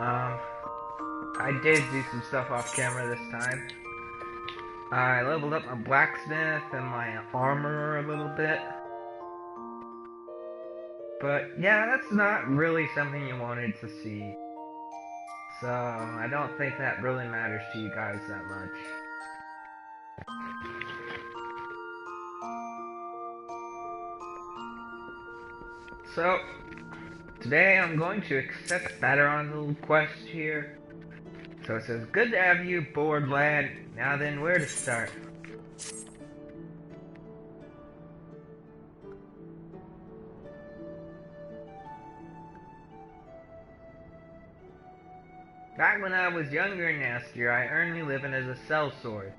Um, I did do some stuff off camera this time. I leveled up my blacksmith and my armorer a little bit. But yeah, that's not really something you wanted to see. So I don't think that really matters to you guys that much. So today I'm going to accept Battaron's little quest here. So it says, good to have you aboard, lad. Now then, where to start? Back when I was younger and nastier, I earned me living as a sellsword.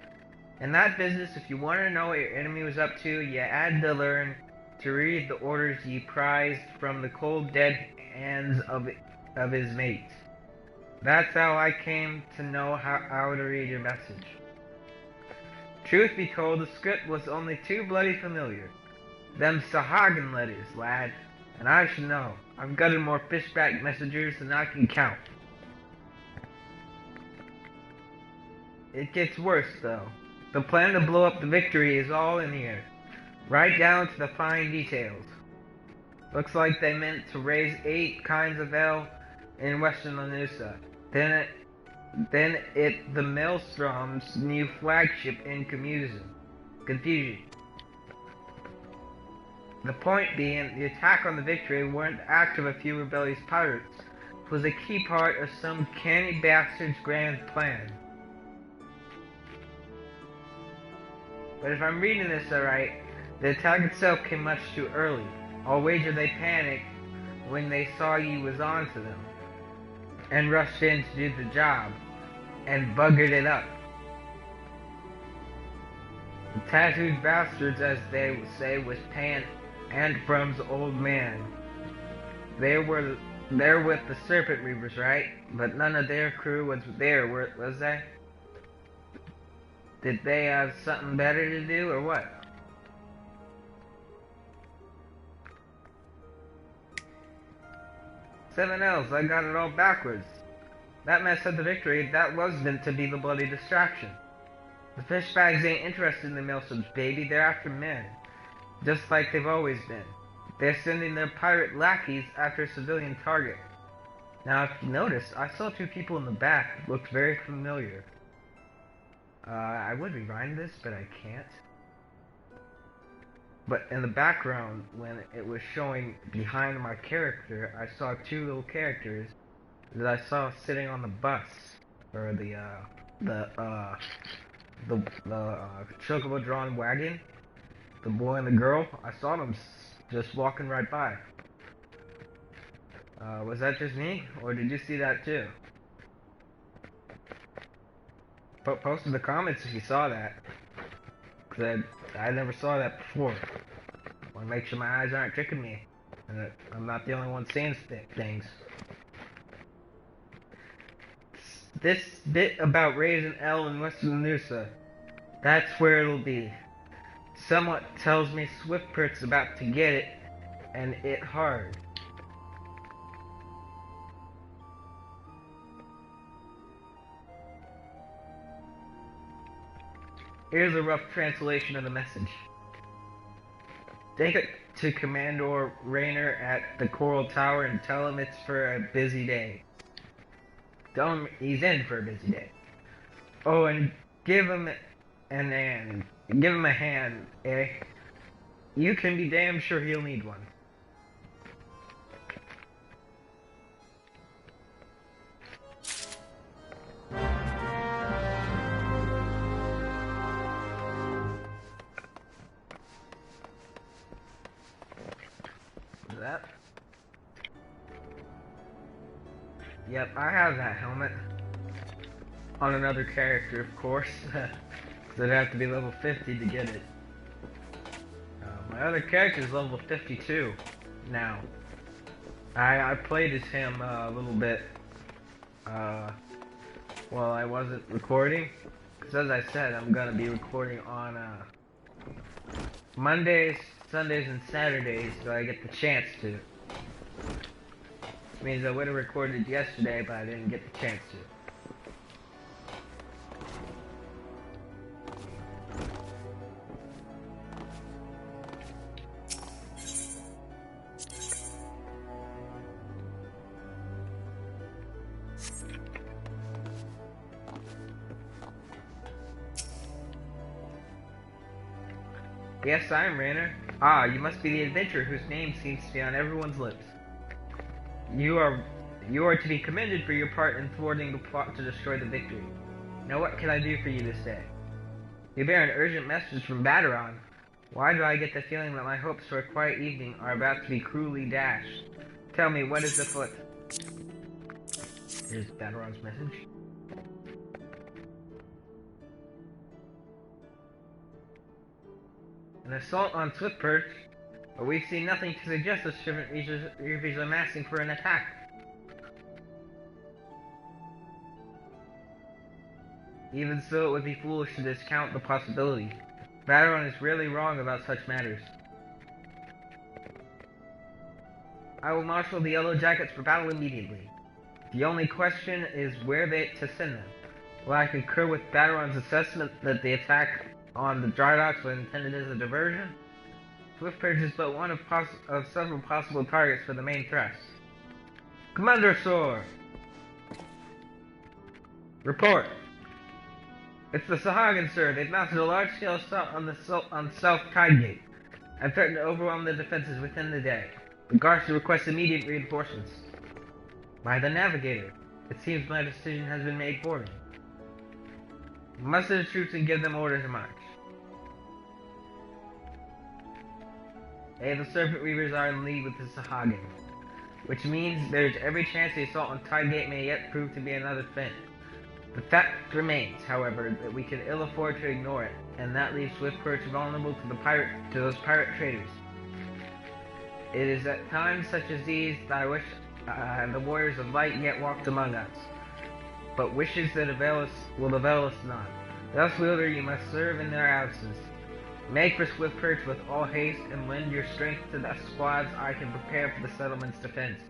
In that business, if you wanted to know what your enemy was up to, you had to learn to read the orders ye prized from the cold dead hands of his mates. That's how I came to know how to read your message. Truth be told, the script was only too bloody familiar. Them Sahagin letters, lad, and I should know. I've gutted more fishback messengers than I can count. It gets worse, though. The plan to blow up the Victory is all in the air, right down to the fine details. Looks like they meant to raise 8 kinds of ale in Western Lanusa. Then the Maelstrom's new flagship in confusion. The point being, the attack on the Victory weren't the act of a few rebellious pirates. It was a key part of some canny bastard's grand plan. But if I'm reading this alright, the attack itself came much too early. I'll wager they panicked when they saw you was onto them, and rushed in to do the job, and buggered it up. The tattooed bastards, as they would say, was Pan Anthrum's old man. They're with the Serpent Reavers, right? But none of their crew was there, was they? Did they have something better to do, or what? Seven L's, I got it all backwards. That mess at the Victory, that was meant to be the bloody distraction. The fishbags ain't interested in the Maelstroms, baby, they're after men. Just like they've always been. They're sending their pirate lackeys after a civilian target. Now, if you notice, I saw 2 people in the back that looked very familiar. I would rewind this, but I can't. But in the background, when it was showing behind my character, I saw 2 little characters that I saw sitting on the bus, or the chocobo drawn wagon. The boy and the girl. I saw them just walking right by. Was that just me, or did you see that too? Post in the comments if you saw that. Cause I never saw that before. I want to make sure my eyes aren't tricking me, and that I'm not the only one seeing things. This bit about raising L in Western Lanusa, that's where it'll be. Somewhat tells me Swiftpert's about to get it, and it hard. Here's a rough translation of the message. Take it to Commodore Rayner at the Coral Tower and tell him it's for a busy day. Tell him he's in for a busy day. Oh, and give him a hand, eh? You can be damn sure he'll need one. That? Yep, I have that helmet. On another character, of course. Because I'd have to be level 50 to get it. My other character is level 52 now. I played as him a little bit while I wasn't recording. Because as I said, I'm going to be recording on Mondays, Sundays, and Saturdays, so I get the chance to. Means I would have recorded yesterday, but I didn't get the chance to. Yes, I am Rainer. Ah, you must be the adventurer whose name seems to be on everyone's lips. You are to be commended for your part in thwarting the plot to destroy the victory. Now what can I do for you this day? You bear an urgent message from Baderon. Why do I get the feeling that my hopes for a quiet evening are about to be cruelly dashed? Tell me, what is afoot? Here's Baderon's message. An assault on Swiftperch, but we've seen nothing to suggest the servant reavers are amassing for an attack. Even so, it would be foolish to discount the possibility. Baderon is really wrong about such matters. I will marshal the Yellow Jackets for battle immediately. The only question is where to send them. While I concur with Baderon's assessment that the attack on the dry docks was intended as a diversion, Swiftperch is but one of several possible targets for the main thrust. Commander Sor! Report! It's the Sahagin, sir. They've mounted a large-scale assault on South Tidegate and threatened to overwhelm the defenses within the day. The Garza requests immediate reinforcements. By the Navigator. It seems my decision has been made for me. Muster the troops and give them orders to march. The Serpent Reavers are in lead with the Sahagin, which means there's every chance the assault on Tidegate may yet prove to be another feint. The fact remains, however, that we can ill afford to ignore it, and that leaves Swiftperch vulnerable to those pirate traders. It is at times such as these that I wish the warriors of light yet walked among us. But wishes that will avail us none. Thus, Wielder, you must serve in their absence. Make for Swiftperch with all haste, and lend your strength to the squads I can prepare for the settlement's defense.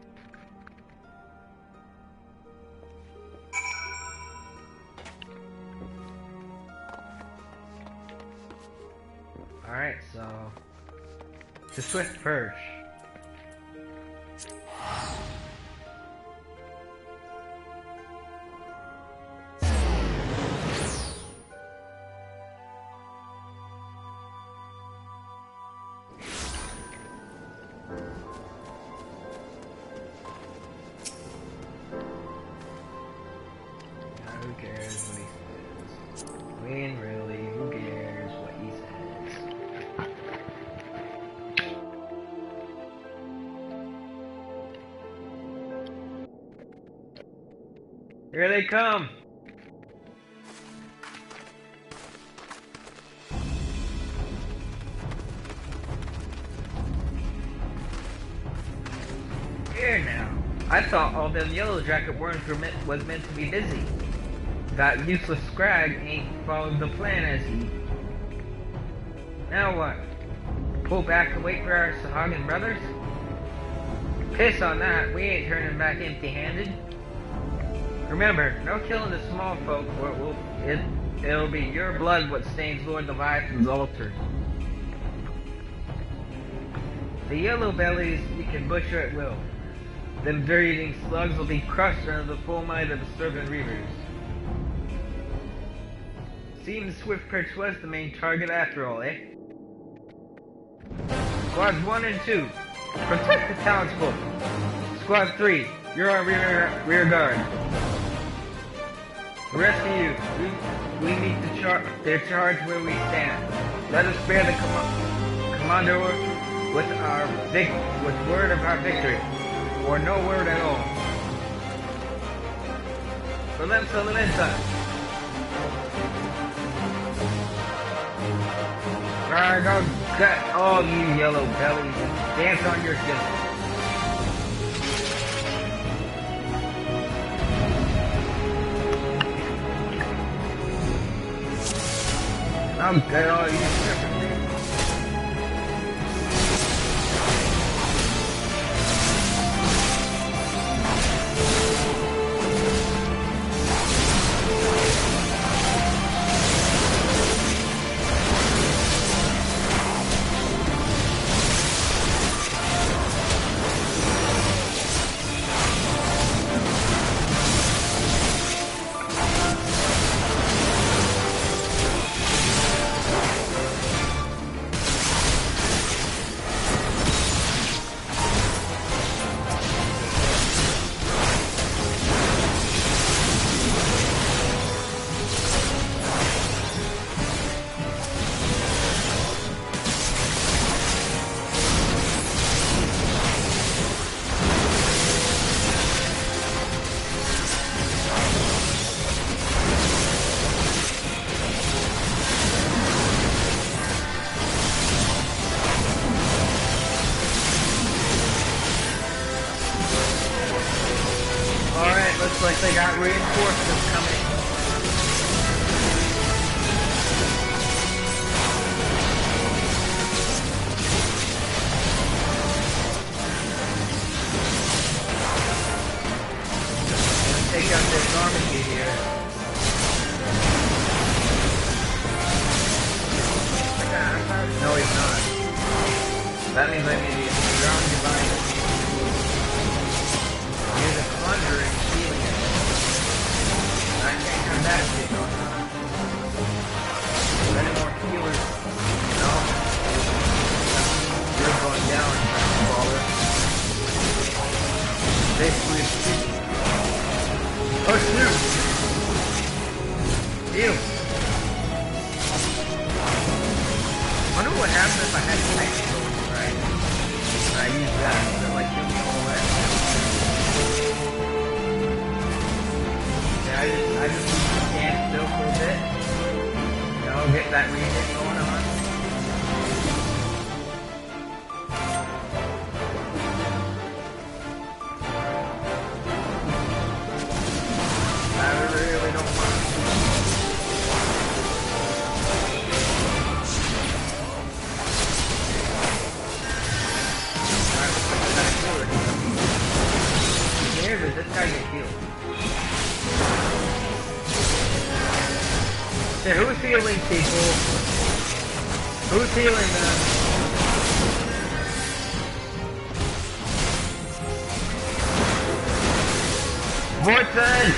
Alright, so to Swiftperch. Who cares what he says? I mean, really, who cares what he says? Here they come! Here now! I thought all them Yellow Jacket worms was meant to be busy. That useless Scrag ain't followed the plan, has he? Now what? Pull back and wait for our Sahagin brothers? Piss on that, we ain't turning back empty-handed. Remember, no killing the small folk, or it'll be your blood what stains Lord Leviathan's altar. The yellow bellies you can butcher at will. Them dirt-eating slugs will be crushed under the full might of the Serpent Reavers. Seems Swiftperch was the main target after all, eh? Squads 1 and 2, protect the townsfolk. Squad 3, you're our rear guard. The rest of you, we meet their charge where we stand. Let us bear the commander with word of our victory, or no word at all. Valenza, Valenza! Go gut all you yellow bellies and dance on your fiddle. I'll get all you separately. Looks like they got reinforcements coming. Take out this army here. No, he's not. That means I need to ground divine. Here's a conjuring healing it. I can't have that shit going on. Any more healers? No. You're going down, baller. Basically, oh shoot! Ew! I wonder what happens if I had Titan going right. I use that, so like kill me all the way. Yeah, I just stand still for a bit. You know, get that regen going on. I really don't want to. Did this guy get healed? Yeah, who's healing people? Who's healing them? Vortex!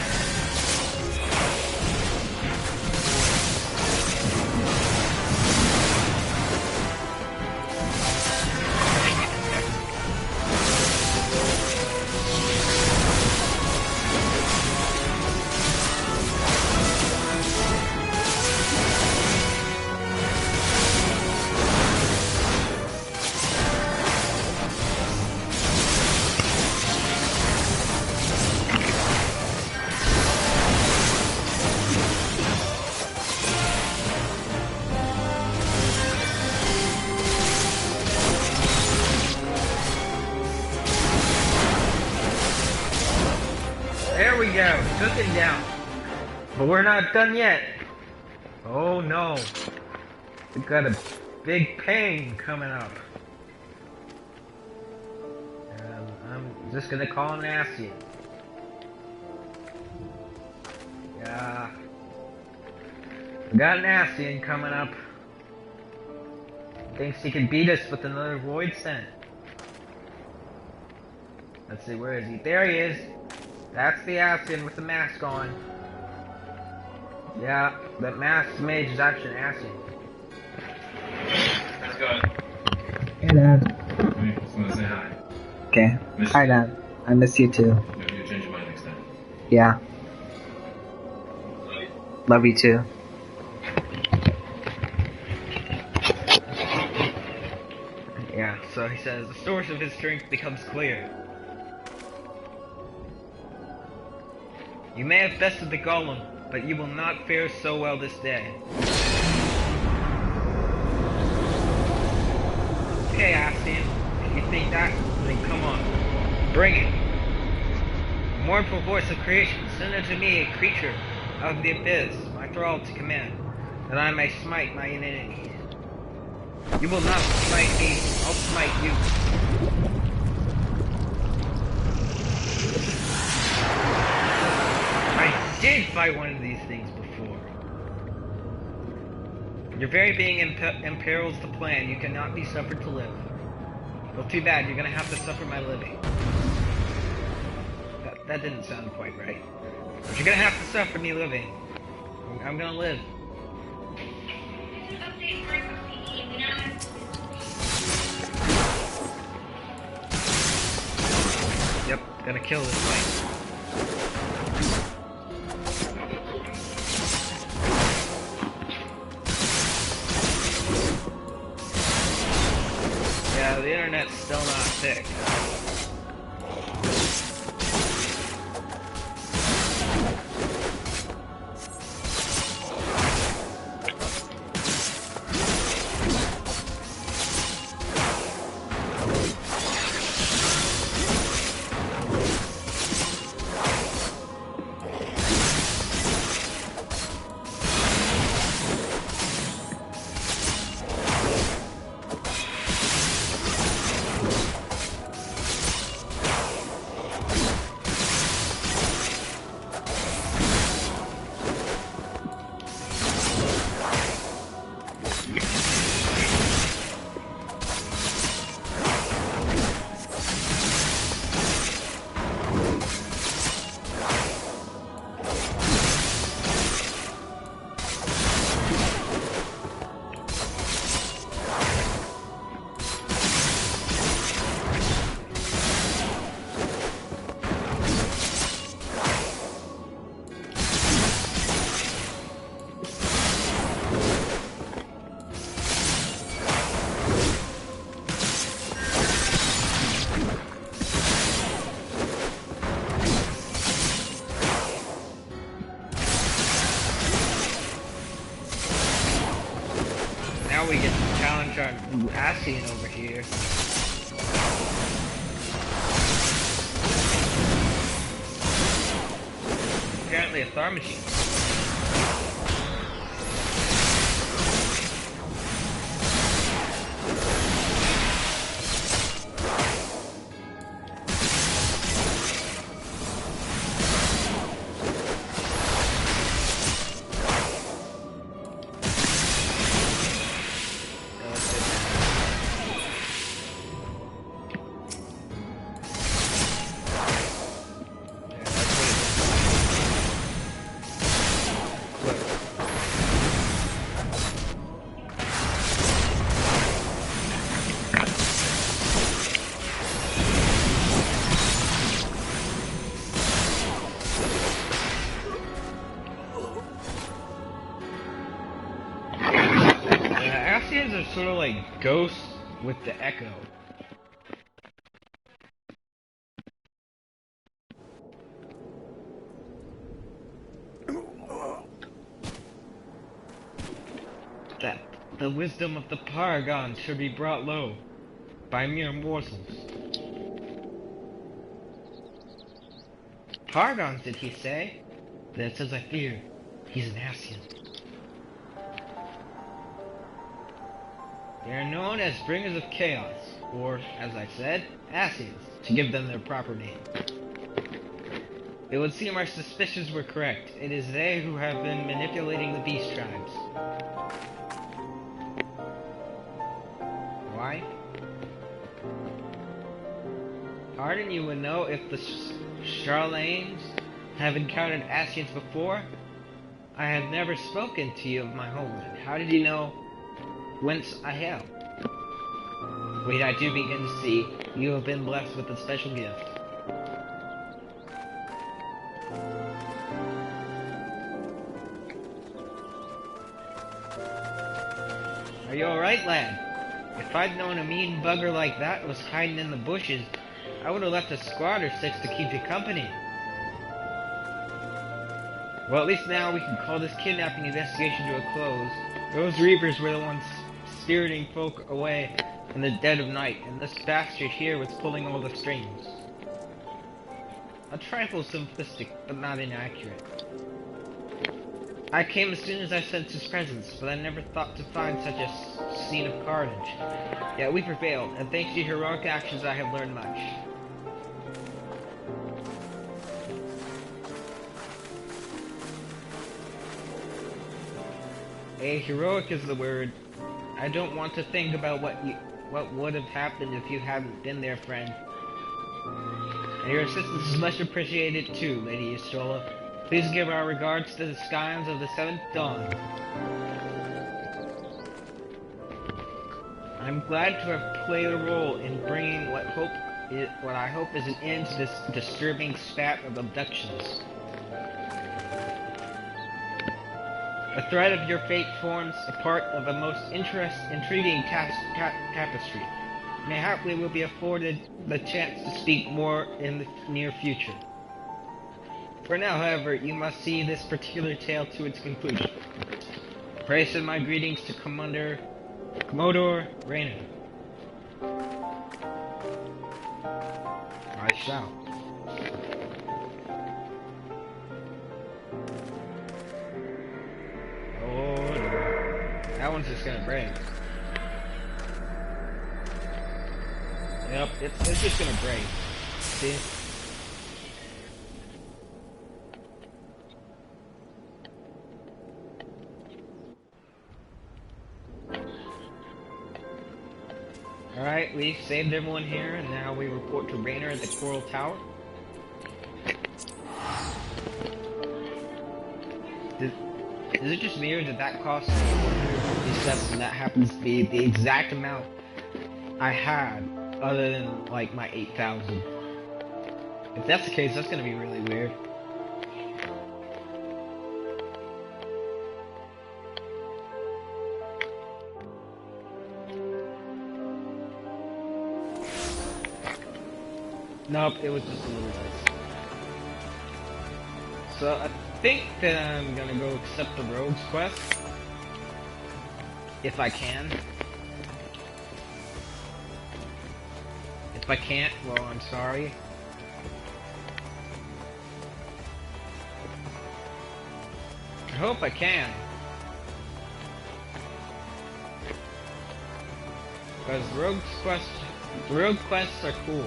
There we go, took it down. But we're not done yet. Oh no. We got a big pain coming up. I'm just gonna call him Ascian. Yeah. We got an Ascian coming up. Thinks he can beat us with another Void Scent. Let's see, where is he? There he is. That's the Ascian with the mask on. Yeah, that masked mage is actually an Ascian. Let's go. Hey, Dad. I just want to say hi. Okay. Hi, Dad. I miss you too. Maybe you'll change your mind next time. Yeah. Love you. Love you too. Yeah, so he says, the source of his strength becomes clear. You may have bested the golem, but you will not fare so well this day. Okay, Ascian, if you think that, then come on. Bring it. Mournful voice of creation, send unto me a creature of the abyss, my thrall to command, that I may smite my enemies. You will not smite me, I'll smite you. I did fight one of these things before. Your very being imperils the plan. You cannot be suffered to live. Well, too bad. You're gonna have to suffer my living. That didn't sound quite right. But you're gonna have to suffer me living. I'm gonna live. Yep, gonna kill this fight. Yeah, the internet's still not thick. now we get to challenge our Ascian over here. Apparently a Thar machine. Ascians are sort of like ghosts with the echo. That the wisdom of the Paragons should be brought low by mere mortals. Paragons, did he say? That says I fear he's an Ascian. They are known as Bringers of Chaos, or, as I said, Ascians, to give them their proper name. It would seem our suspicions were correct. It is they who have been manipulating the beast tribes. Why? Pardon, you would know if the Charlanes have encountered Ascians before? I have never spoken to you of my homeland. How did you know whence I hail? Wait, I do begin to see you have been blessed with a special gift. Are you alright, lad? If I'd known a mean bugger like that was hiding in the bushes, I would have left a squad or six to keep you company. Well, at least now we can call this kidnapping investigation to a close. Those Reapers were the ones spiriting folk away in the dead of night, and this bastard here was pulling all the strings. A trifle simplistic, but not inaccurate. I came as soon as I sensed his presence, but I never thought to find such a scene of carnage. Yet we prevailed, and thanks to your heroic actions I have learned much. Heroic is the word. I don't want to think about what would have happened if you hadn't been there, friend. And your assistance is much appreciated too, Lady Y'shtola. Please give our regards to the Scions of the Seventh Dawn. I'm glad to have played a role in bringing what I hope is an end to this disturbing spat of abductions. The thread of your fate forms a part of a most intriguing tapestry. Mayhaply we'll be afforded the chance to speak more in the near future. For now, however, you must see this particular tale to its conclusion. Pray send my greetings to Commodore Raynor. I shall. Oh no. That one's just gonna break. Yep, it's just gonna break. See? Alright, we saved everyone here, and now we report to Raynor at the Coral Tower. Is it just me, or did that cost 457, and that happens to be the exact amount I had, other than, like, my 8,000? If that's the case, that's gonna be really weird. Nope, it was just a little bit. So I think that I'm gonna go accept the Rogue's quest. if I can. If I can't, well, I'm sorry. I hope I can. Because rogue quests are cool.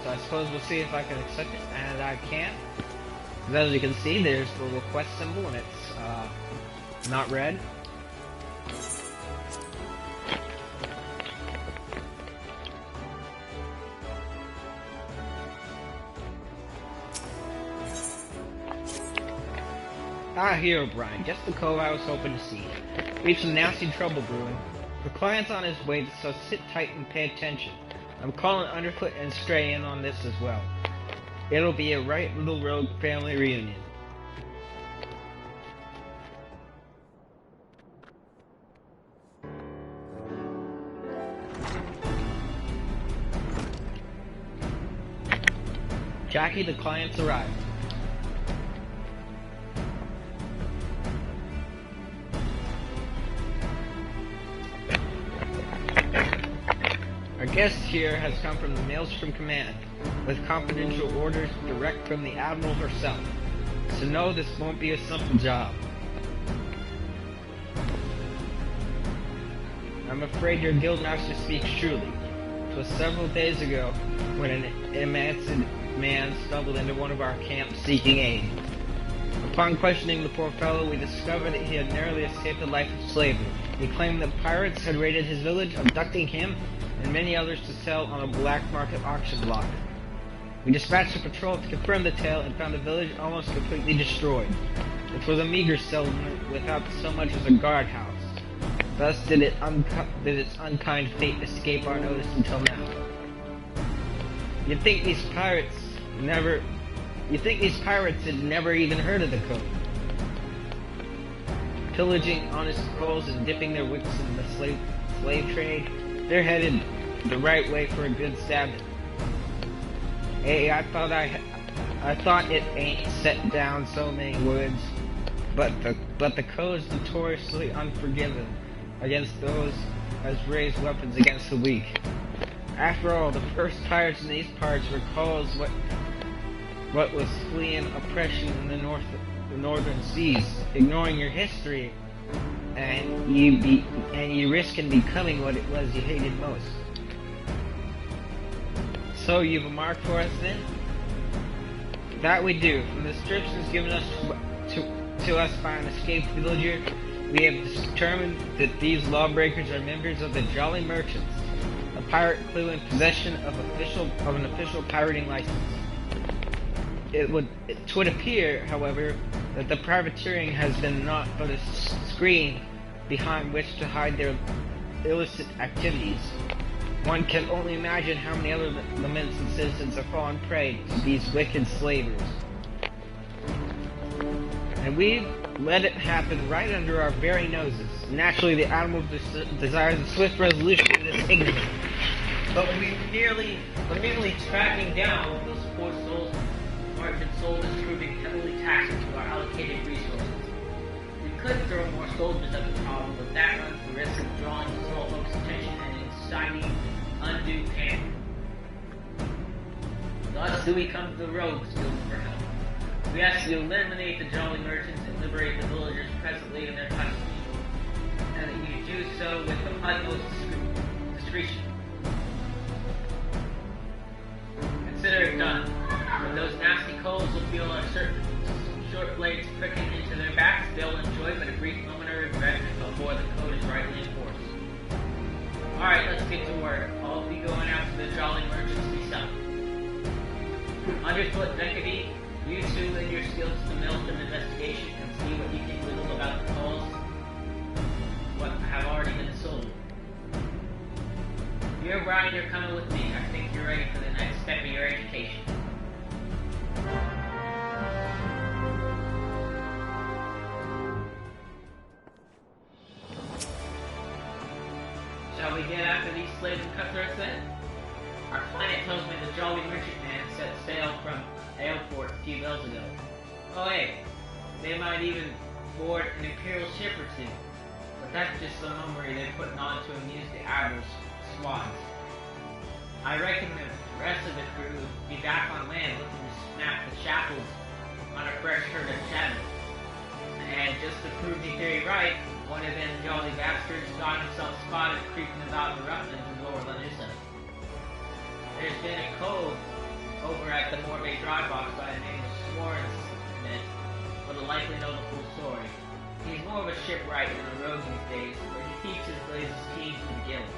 So I suppose we'll see if I can accept it, and I can. As you can see, there's the little quest symbol, and it's not red. Ah, here, O'Brien. Just the cove I was hoping to see. We've some nasty trouble brewing. The client's on his way, so sit tight and pay attention. I'm calling Underfoot and Stray in on this as well. It'll be a right little rogue family reunion. Jackie, the client's arrived. Our guest here has come from the Maelstrom Command, with confidential orders direct from the Admiral herself. So no, this won't be a simple job. I'm afraid your guildmaster speaks truly. It was several days ago when an emancipated man stumbled into one of our camps seeking aid. Upon questioning the poor fellow, we discovered that he had narrowly escaped the life of slavery. He claimed that pirates had raided his village, abducting him and many others to sell on a black market auction block. We dispatched a patrol to confirm the tale and found the village almost completely destroyed. It was a meager settlement without so much as a guardhouse. Thus did its unkind fate escape our notice until now. You'd think these pirates had never even heard of the code. Pillaging honest coals and dipping their wicks in the slave trade, they're headed the right way for a good Sabbath. Hey, I thought it ain't set down so many words, but the code's notoriously unforgiving against those as raise weapons against the weak. After all, the first pirates in these parts were caused what was fleeing oppression in the northern seas, ignoring your history, and you risk in becoming what it was you hated most. So you've a mark for us then? That we do. From the descriptions given us to us by an escaped villager, we have determined that these lawbreakers are members of the Jolly Merchants, a pirate crew in possession of an official pirating license. It would appear, however, that the privateering has been naught but a screen behind which to hide their illicit activities. One can only imagine how many other lamented citizens have fallen prey to these wicked slavers. And we've let it happen right under our very noses. Naturally, the Admiral desires a swift resolution to this ignominy. But we're merely tracking down those poor souls. Merchant soldiers proving heavily taxed to our allocated resources. We could throw more soldiers at the problem, but that runs the risk of drawing small folks' attention and inciting undue panic. Thus do we come to the Rogues Guild for help. We ask you to eliminate the Jolly Merchants and liberate the villagers presently in their custody, and that you do so with the utmost discretion. Consider it done. When those nasty coals will feel our short blades pricking into their backs, they'll enjoy but a brief momentary regret before the code is rightly enforced. Alright, let's get to work. I'll be going out to the Jolly Merchants myself. Underfoot, Vekady, you two lend your skills to the Maelstrom investigation and see what you can whittle about the calls, what have already been sold. You, O'Brien, you're coming with me. I think you're ready for the next step of your education. Shall we get after these slaves and cutthroats then? Our client tells me the Jolly Merchantman set sail from Ailport a few bells ago. Oh hey, they might even board an Imperial ship or two. But that's just some mummery they're putting on to amuse the Admiral's swans. I reckon the rest of the crew would be back on land looking to snap the shackles on a fresh herd of cattle. And just to prove me theory right, one of them jolly bastards got himself spotted creeping about the roughness in Lower Lanusa. There's been a cove over at the Morbay dry box by the name of Swordsmith, but will likely know the full story. He's more of a shipwright than a rogue these days, but he keeps his blazes keen to the guild.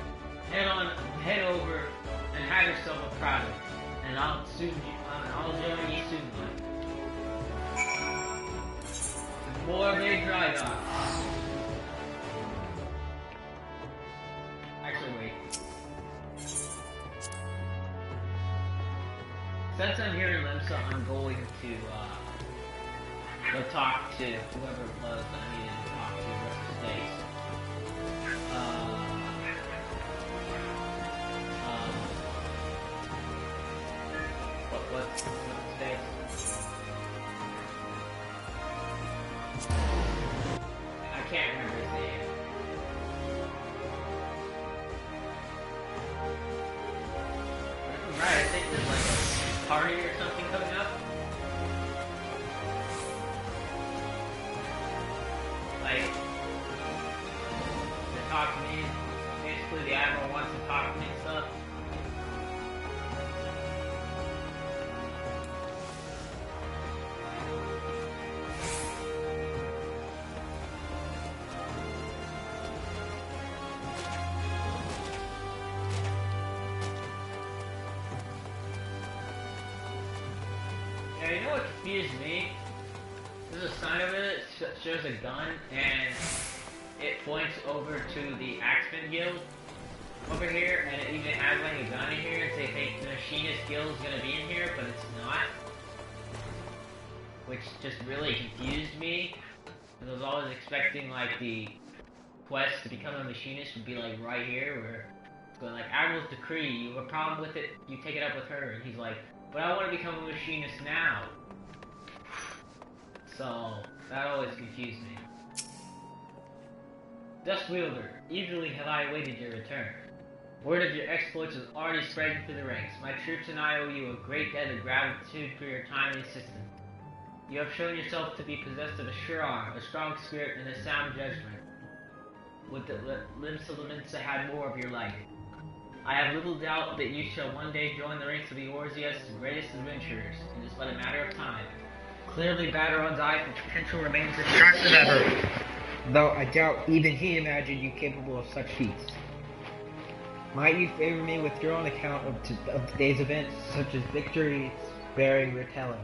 Head over and have yourself a product, and I'll join you soon, Mike. Morbay dry dock. Actually, wait. Since I'm here in Limsa, I'm going to go talk to whoever it was that I needed to talk to the rest of the days. What's today? I can't remember his name. Right, I think there's like a party or something coming up. Like, to talk to me. Basically, the Admiral wants to talk to me and stuff. Yeah, you know what confused me? There's a sign of it that shows a gun, and it points over to the Axeman Guild over here, and it even has like a gun in here, and say, hey, the Machinist Guild is gonna be in here, but it's not. Which just really confused me, because I was always expecting like the quest to become a machinist would be like right here, where it's going like, Admiral's decree, you have a problem with it, you take it up with her, and he's like, but I want to become a machinist now. So, that always confused me. Dust Wielder, eagerly have I awaited your return. Word of your exploits is already spreading through the ranks. My troops and I owe you a great debt of gratitude for your timely assistance. You have shown yourself to be possessed of a sure arm, a strong spirit, and a sound judgment. Would that Limsa had more of your like. I have little doubt that you shall one day join the ranks of the Orzias' greatest adventurers. It is but a matter of time. Clearly, Baderon's eye for potential remains as sharp as ever, though I doubt even he imagined you capable of such feats. Might you favor me with your own account of today's events, such as victories bearing retelling?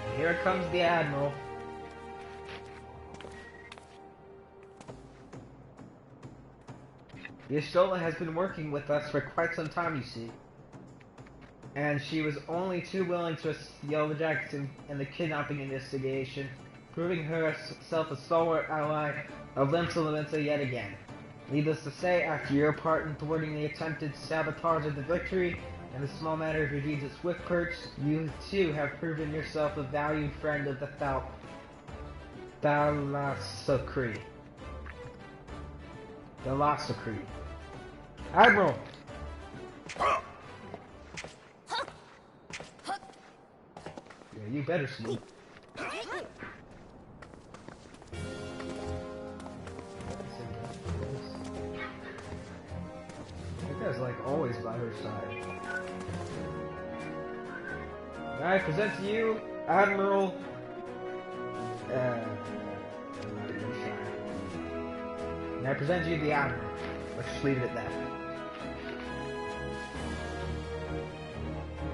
And here comes the Admiral. The Estola has been working with us for quite some time, you see. And she was only too willing to assist the Yellow Jackson in the kidnapping investigation, proving herself a stalwart ally of Limsa yet again. Needless to say, after your part in thwarting the attempted sabotage of the victory, and the small matter of your deeds at Swiftperch, you too have proven yourself a valued friend of the Thalassocree. Admiral! Yeah, you better sleep. That guy's like always by her side. I present to you, Admiral... And I present you the Admiral. Let's just leave it at that.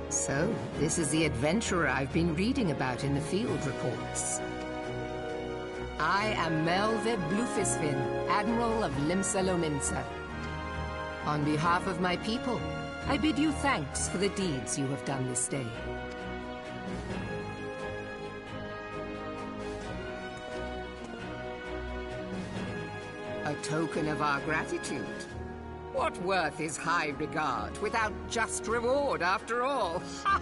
So, this is the adventurer I've been reading about in the field reports. I am Melve Blufisvin, Admiral of Limsa Lominsa. On behalf of my people, I bid you thanks for the deeds you have done this day. A token of our gratitude. What worth is high regard without just reward after all? Ha!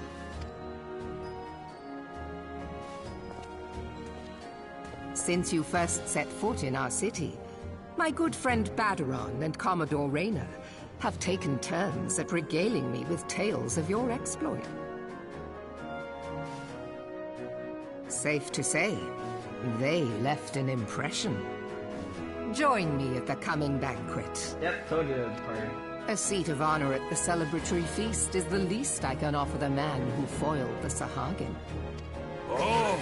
Since you first set foot in our city, my good friend Baderon and Commodore Rayner have taken turns at regaling me with tales of your exploit. Safe to say, they left an impression. Join me at the coming banquet. Yep, told you it was a party. A seat of honor at the celebratory feast is the least I can offer the man who foiled the Sahagin. Oh!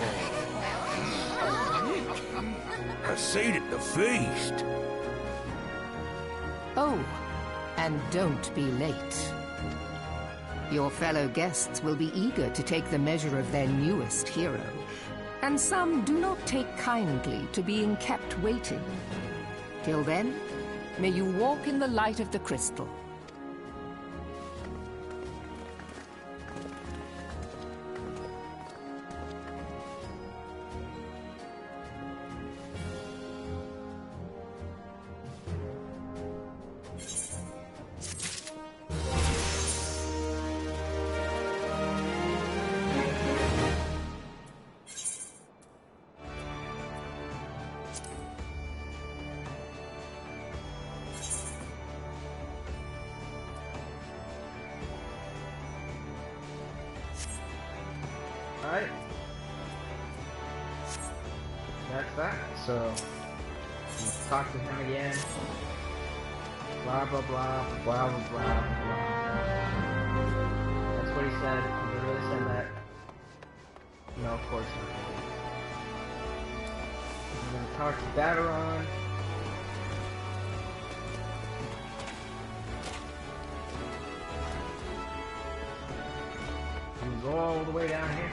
A seat at the feast! Oh, and don't be late. Your fellow guests will be eager to take the measure of their newest hero, and some do not take kindly to being kept waiting. Till then, may you walk in the light of the crystal. Alright. That's that. So, let's talk to him again. Blah blah blah blah blah blah blah. That's what he said. Did he really say that? No, of course not. I'm gonna talk to Baderon. He's all the way down here.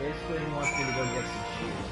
Basically, he wants me to go get some shoes.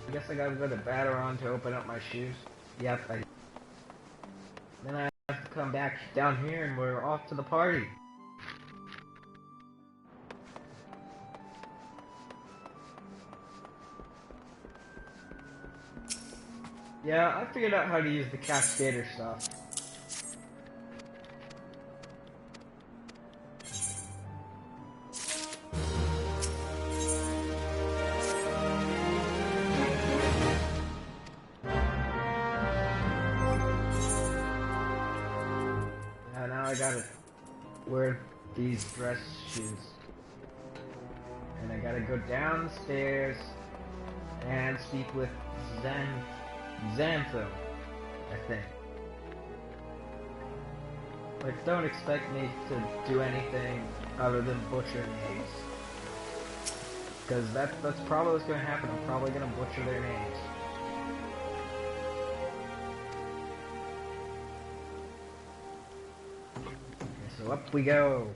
I guess I gotta go to Baderon to open up my shoes. Yep, Then I have to come back down here and we're off to the party. Yeah, I figured out how to use the Cascader stuff. I gotta wear these dress shoes. And I gotta go downstairs and speak with Xantho, I think. Like, don't expect me to do anything other than butcher names. Because that's probably what's gonna happen. I'm probably gonna butcher their names. So up we go.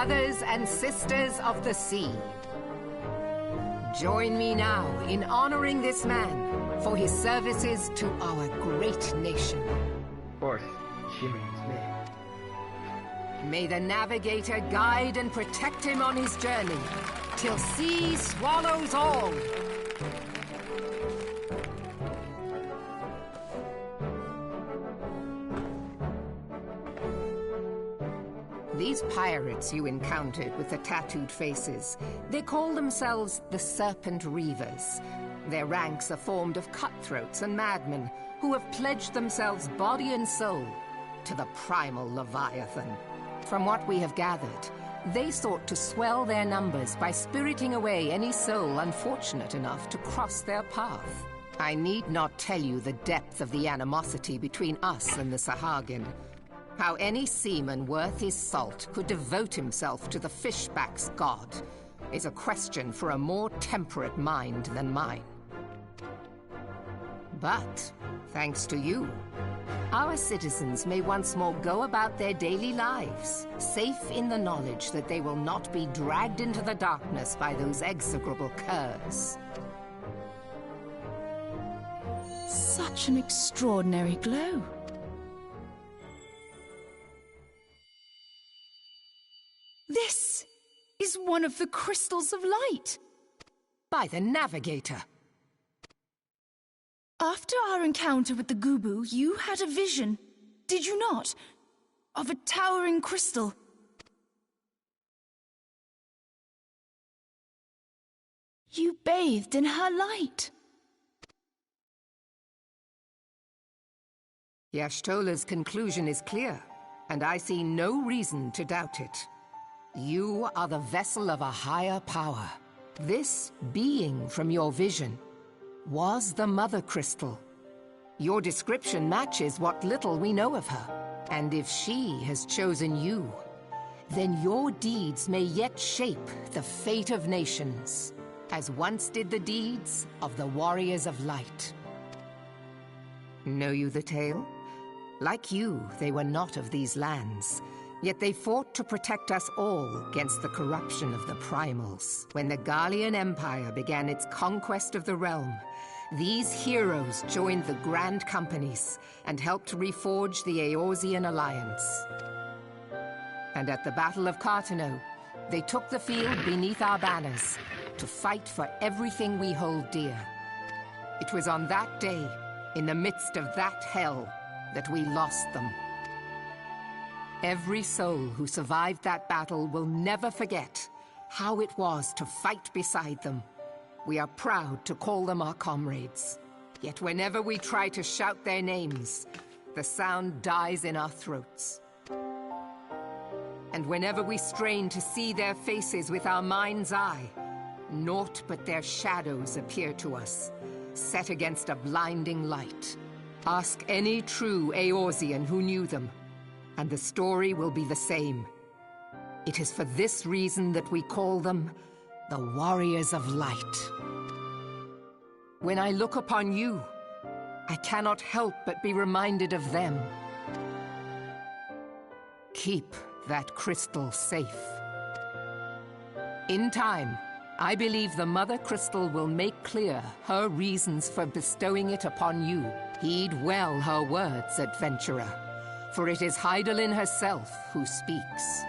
brothers and sisters of the sea. Join me now in honoring this man for his services to our great nation. Of course, she means me. May the navigator guide and protect him on his journey, till sea swallows all. These pirates you encountered with the tattooed faces, they call themselves the Serpent Reavers. Their ranks are formed of cutthroats and madmen who have pledged themselves body and soul to the primal Leviathan. From what we have gathered, they sought to swell their numbers by spiriting away any soul unfortunate enough to cross their path. I need not tell you the depth of the animosity between us and the Sahagin. How any seaman worth his salt could devote himself to the fishback's god is a question for a more temperate mind than mine. But, thanks to you, our citizens may once more go about their daily lives, safe in the knowledge that they will not be dragged into the darkness by those execrable curs. Such an extraordinary glow. This is one of the crystals of light. By the Navigator. After our encounter with the Gubu, you had a vision, did you not? Of a towering crystal. You bathed in her light. Y'shtola's conclusion is clear, and I see no reason to doubt it. You are the vessel of a higher power. This being from your vision was the Mother Crystal. Your description matches what little we know of her. And if she has chosen you, then your deeds may yet shape the fate of nations, as once did the deeds of the Warriors of Light. Know you the tale? Like you, they were not of these lands, yet they fought to protect us all against the corruption of the Primals. When the Garlean Empire began its conquest of the realm, these heroes joined the Grand Companies and helped reforge the Eorzean Alliance. And at the Battle of Carteneau, they took the field beneath our banners to fight for everything we hold dear. It was on that day, in the midst of that hell, that we lost them. Every soul who survived that battle will never forget how it was to fight beside them. We are proud to call them our comrades. Yet whenever we try to shout their names, the sound dies in our throats. And whenever we strain to see their faces with our mind's eye, naught but their shadows appear to us, set against a blinding light. Ask any true Eorzean who knew them, and the story will be the same. It is for this reason that we call them the Warriors of Light. When I look upon you, I cannot help but be reminded of them. Keep that crystal safe. In time, I believe the Mother Crystal will make clear her reasons for bestowing it upon you. Heed well her words, adventurer, for it is Hydaelyn herself who speaks.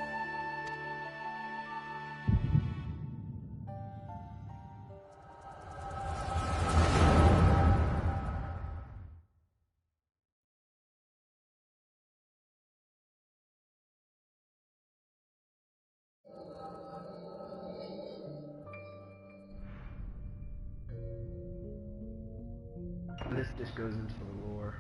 This just goes into the lore.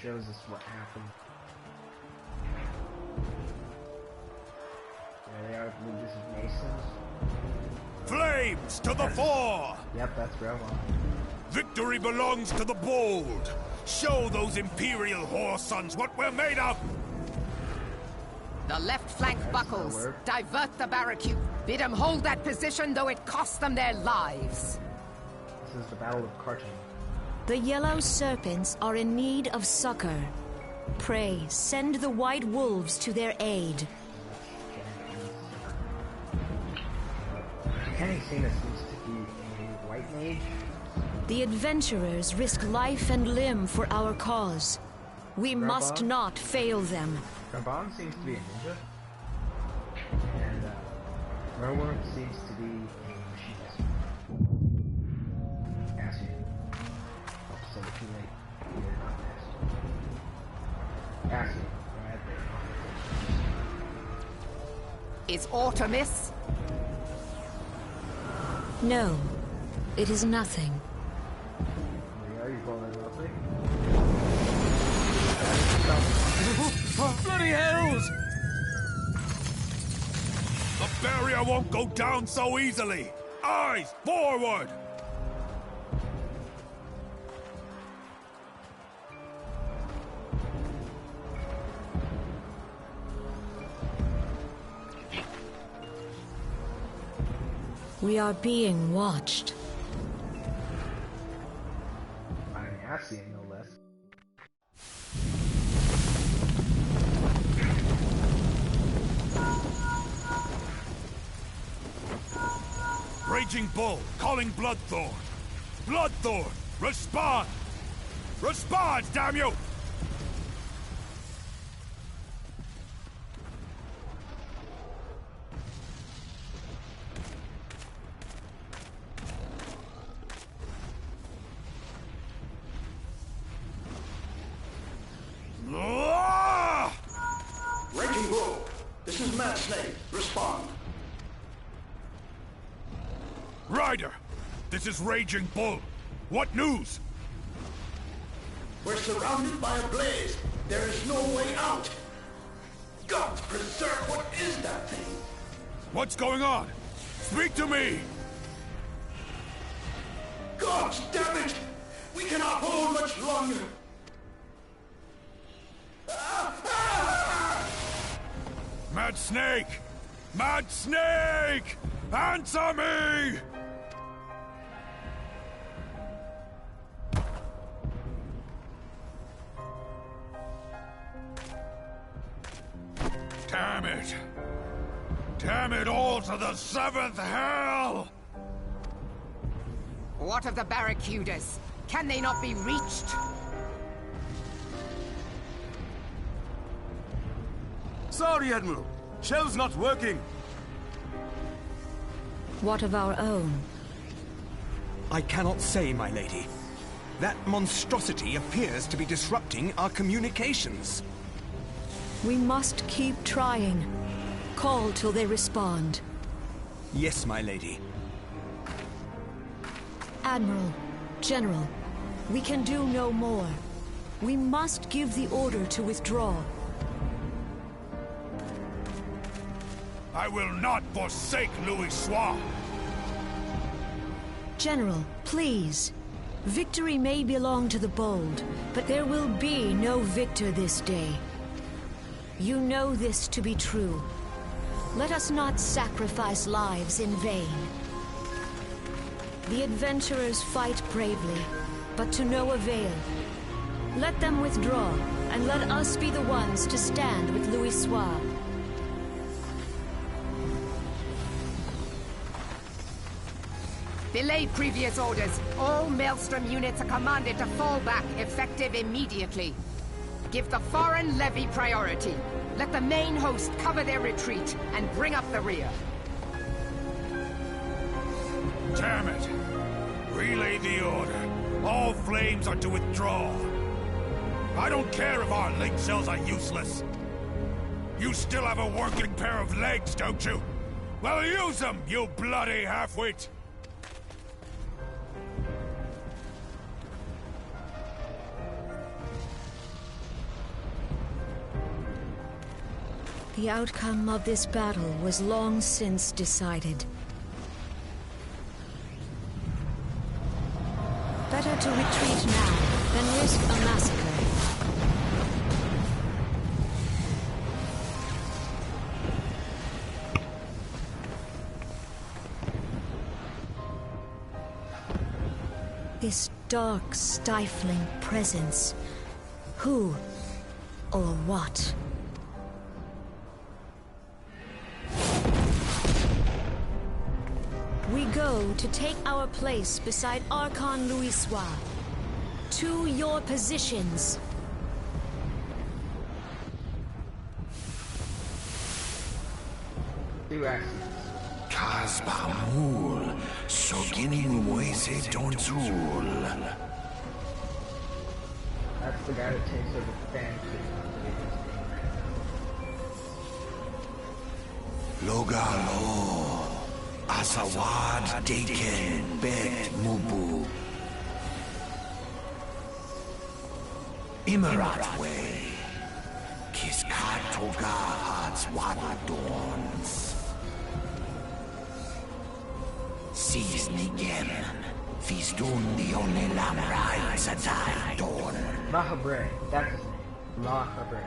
Shows us what happened. There they are, I believe this is Masons. Flames to the fore! Yep, that's Revon. Victory belongs to the bold! Show those Imperial whore sons what we're made of! The left flank buckles. Divert the barricade. Bid them hold that position, though it cost them their lives. This is the Battle of Carton. The yellow serpents are in need of succor. Pray, send the white wolves to their aid. Kenny Cena seems to be a white mage. The adventurers risk life and limb for our cause. We must not fail them. Garbon seems to be a ninja. And Roworm seems to be a machinist. Cassian. Oh, so too late. You're not this. Cassian, right there. Is Artemis? No, it is nothing. Are you going real quick? Bloody hells! The barrier won't go down so easily! Eyes forward! We are being watched. By an Ascian, no less. Raging Bull, calling Bloodthorn. Bloodthorn, respond! Respond, damn you! Raging Bull, this is Mad Snake. Respond. Ryder, this is Raging Bull. What news? We're surrounded by a blaze. There is no way out. God preserve, what is that thing? What's going on? Speak to me! Gods damn it! We cannot hold much longer. Mad Snake! Mad Snake! Answer me! Damn it! Damn it all to the seventh hell! What of the Barracudas? Can they not be reached? Sorry, Admiral. Shell's not working. What of our own? I cannot say, my lady. That monstrosity appears to be disrupting our communications. We must keep trying. Call till they respond. Yes, my lady. Admiral, General, we can do no more. We must give the order to withdraw. I will not forsake Louisoix! General, please. Victory may belong to the bold, but there will be no victor this day. You know this to be true. Let us not sacrifice lives in vain. The adventurers fight bravely, but to no avail. Let them withdraw, and let us be the ones to stand with Louisoix. Belay previous orders. All Maelstrom units are commanded to fall back, effective immediately. Give the foreign levy priority. Let the main host cover their retreat and bring up the rear. Damn it! Relay the order. All flames are to withdraw. I don't care if our link cells are useless. You still have a working pair of legs, don't you? Well, use them, you bloody half-wit! The outcome of this battle was long since decided. Better to retreat now than risk a massacre. This dark, stifling presence. Who or what? We go to take our place beside Archon Louisoix. To your positions. Do actions. Kasbamul, Soginin Moise Donzul. That's the guy that takes over the fan. Logalo, Asawad Daken Bet Mubu. Imarat Way, Kiskatoga Hats Wadadorns. Sees Nigem, Fizdun the only Lamrai Zadai Dorn. Mahabre, that's his name. Mahabre.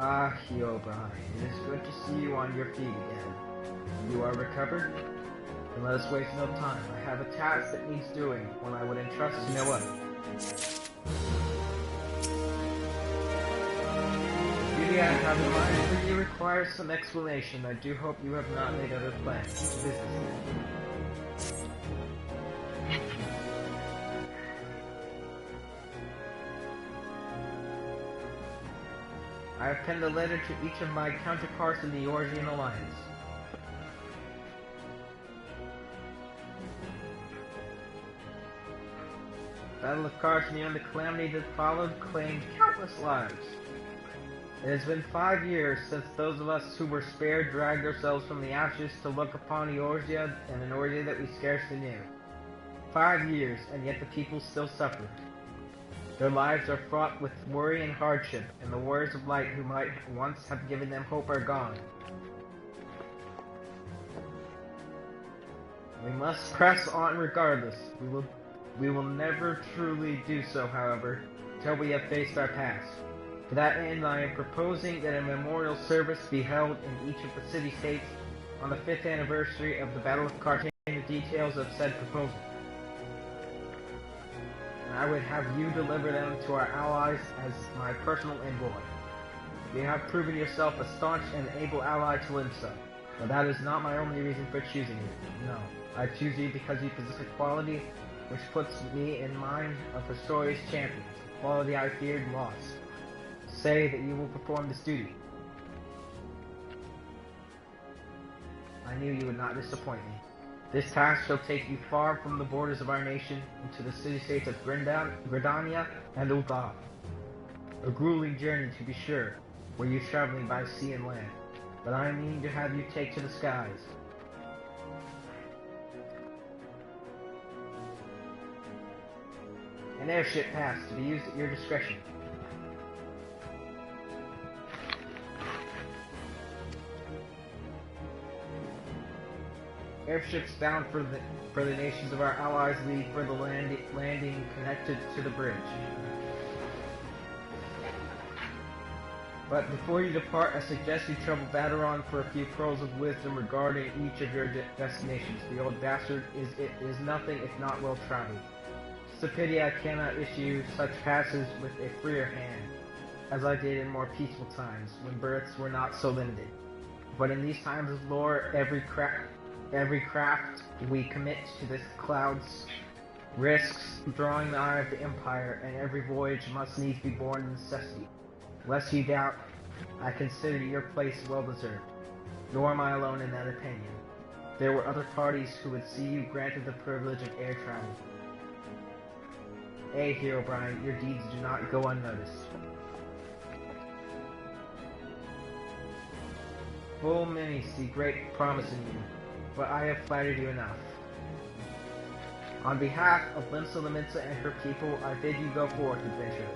Ah, Heobrine, it is good to see you on your feet again. You are recovered? Then let us waste no time. I have a task that needs doing, one I would entrust to no other. The duty I have in mind for you requires some explanation. I do hope you have not made other plans. Business. I have penned a letter to each of my counterparts in the Eorzean Alliance. Battle of Carthenia and the calamity that followed claimed countless lives. It has been 5 years since those of us who were spared dragged ourselves from the ashes to look upon Eorzea and an Eorzea that we scarcely knew. 5 years, and yet the people still suffer. Their lives are fraught with worry and hardship, and the warriors of light who might once have given them hope are gone. We must press on regardless. We will never truly do so, however, till we have faced our past. To that end, I am proposing that a memorial service be held in each of the city-states on the 5th anniversary of the Battle of Carthenia. The details of said proposal. I would have you deliver them to our allies as my personal envoy. You have proven yourself a staunch and able ally to Limsa, but that is not my only reason for choosing you. No, I choose you because you possess a quality which puts me in mind of Historia's champions, a quality I feared lost. Say that you will perform this duty. I knew you would not disappoint me. This task shall take you far from the borders of our nation into the city-states of Gridania and Ul'dah. A grueling journey to be sure, were you traveling by sea and land, but I mean to have you take to the skies. An airship pass to be used at your discretion. Airships bound for the nations of our allies leave for the landing connected to the bridge. But before you depart, I suggest you trouble Vadaron for a few pearls of wisdom regarding each of your destinations. The old bastard is nothing if not well traveled. It's a pity I cannot issue such passes with a freer hand, as I did in more peaceful times, when births were not so limited. But in these times of lore, every craft we commit to the clouds risks drawing the eye of the Empire, and every voyage must needs be born of necessity. Lest you doubt, I consider your place well deserved. Nor am I alone in that opinion. There were other parties who would see you granted the privilege of air travel. Herobrine, your deeds do not go unnoticed. Full many see great promise in you, but I have flattered you enough. On behalf of Limsa Lominsa and her people, I bid you go forth, adventurer.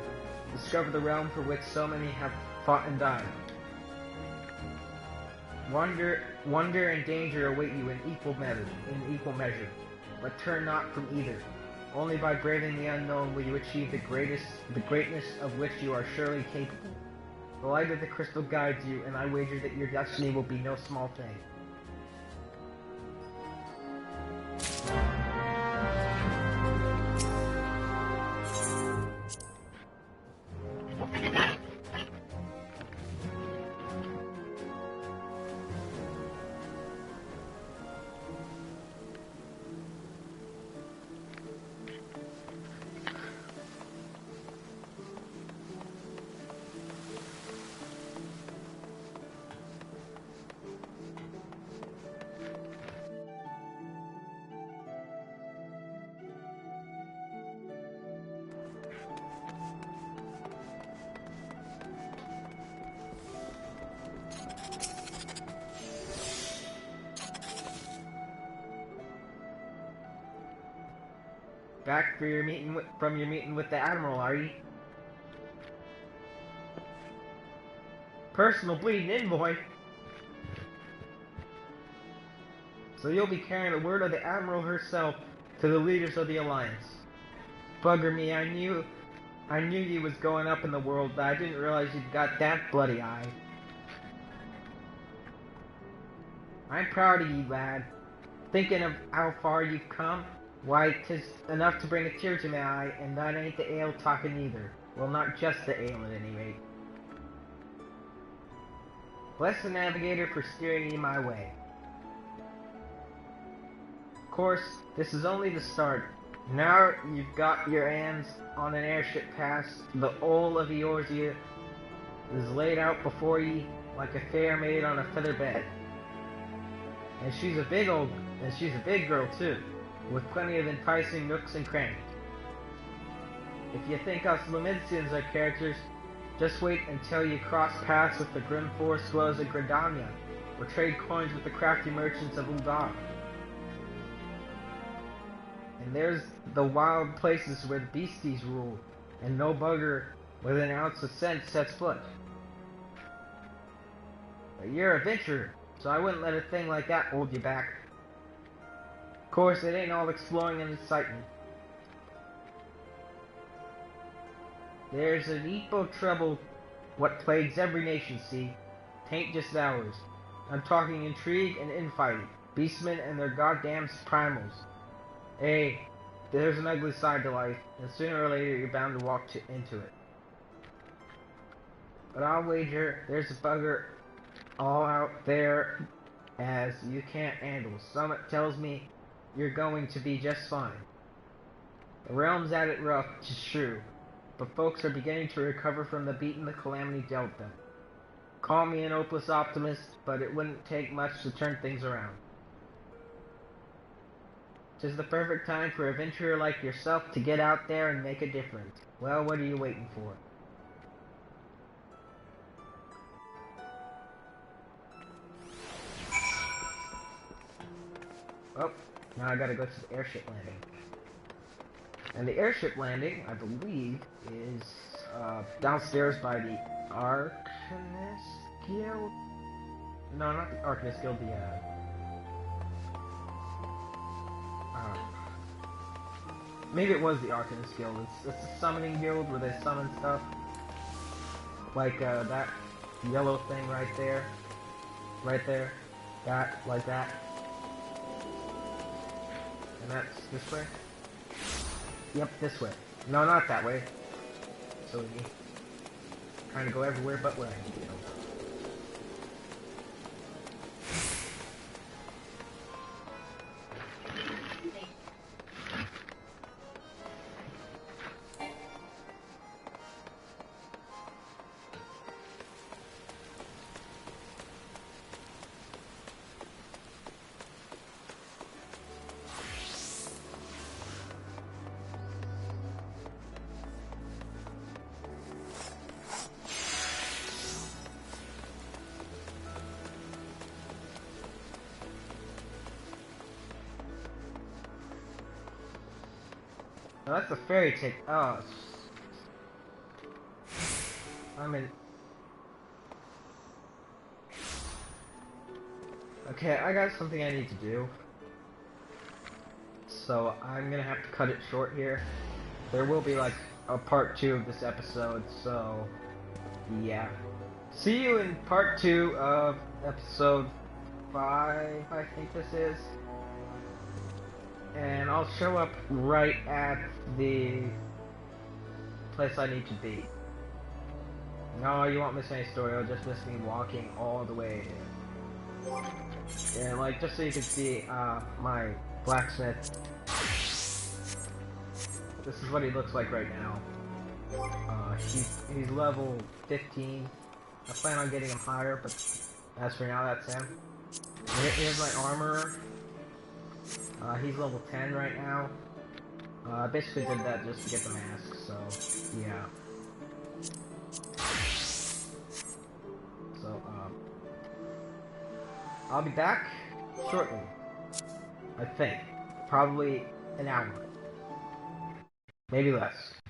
Discover the realm for which so many have fought and died. Wonder and danger await you in equal measure, but turn not from either. Only by braving the unknown will you achieve the greatness of which you are surely capable. The light of the crystal guides you, and I wager that your destiny will be no small thing. Back for your from your meeting with the Admiral, are you? Personal bleeding envoy? So you'll be carrying the word of the Admiral herself to the leaders of the Alliance. Bugger me, I knew you was going up in the world, but I didn't realize you'd got that bloody eye. I'm proud of you, lad. Thinking of how far you've come, why, 'tis enough to bring a tear to my eye, and that ain't the ale talking either. Well, not just the ale at any rate. Bless the navigator for steering you my way. Of course, this is only the start. Now you've got your hands on an airship pass, the Owl of Eorzea is laid out before ye like a fair maid on a feather bed. And she's a big girl too, with plenty of enticing nooks and crannies. If you think us Lominsians are characters, just wait until you cross paths with the grim forest dwellers of Gridania, or trade coins with the crafty merchants of Uldar. And there's the wild places where the beasties rule, and no bugger with an ounce of sense sets foot. But you're a adventurer, so I wouldn't let a thing like that hold you back. Of course, it ain't all exploring and excitement. There's an equal trouble what plagues every nation, see? Tain't just ours. I'm talking intrigue and infighting, beastmen and their goddamn primals. Hey, there's an ugly side to life, and sooner or later you're bound to walk into it. But I'll wager there's a bugger all out there as you can't handle. Summit tells me you're going to be just fine. The realm's at it rough, 'tis true, but folks are beginning to recover from the beating the calamity dealt them. Call me an hopeless optimist, but it wouldn't take much to turn things around. 'Tis the perfect time for a adventurer like yourself to get out there and make a difference. Well, what are you waiting for? Oh, now I gotta go to the airship landing. And the airship landing, I believe, is downstairs by the Arcanist Guild? No, not the Arcanist Guild, the maybe it was the Arcanist Guild. It's a summoning guild where they summon stuff. Like that yellow thing right there. Right there. That, like that. And that's this way? Yep, this way. No, not that way. So we trying to go everywhere but where I need to go. Oh, that's a fairy tick. Oh, I'm in. Okay, I got something I need to do. So I'm gonna have to cut it short here. There will be like a part 2 of this episode, so yeah. See you in part 2 of episode 5, I think this is. And I'll show up right at the place I need to be. No, you won't miss any story, you'll just miss me walking all the way. And like, just so you can see, my blacksmith. This is what he looks like right now. He's level 15. I plan on getting him higher, but as for now, that's him. Here's my armorer. He's level 10 right now. I basically did that just to get the mask, so yeah. So, I'll be back shortly. I think. Probably an hour. Maybe less.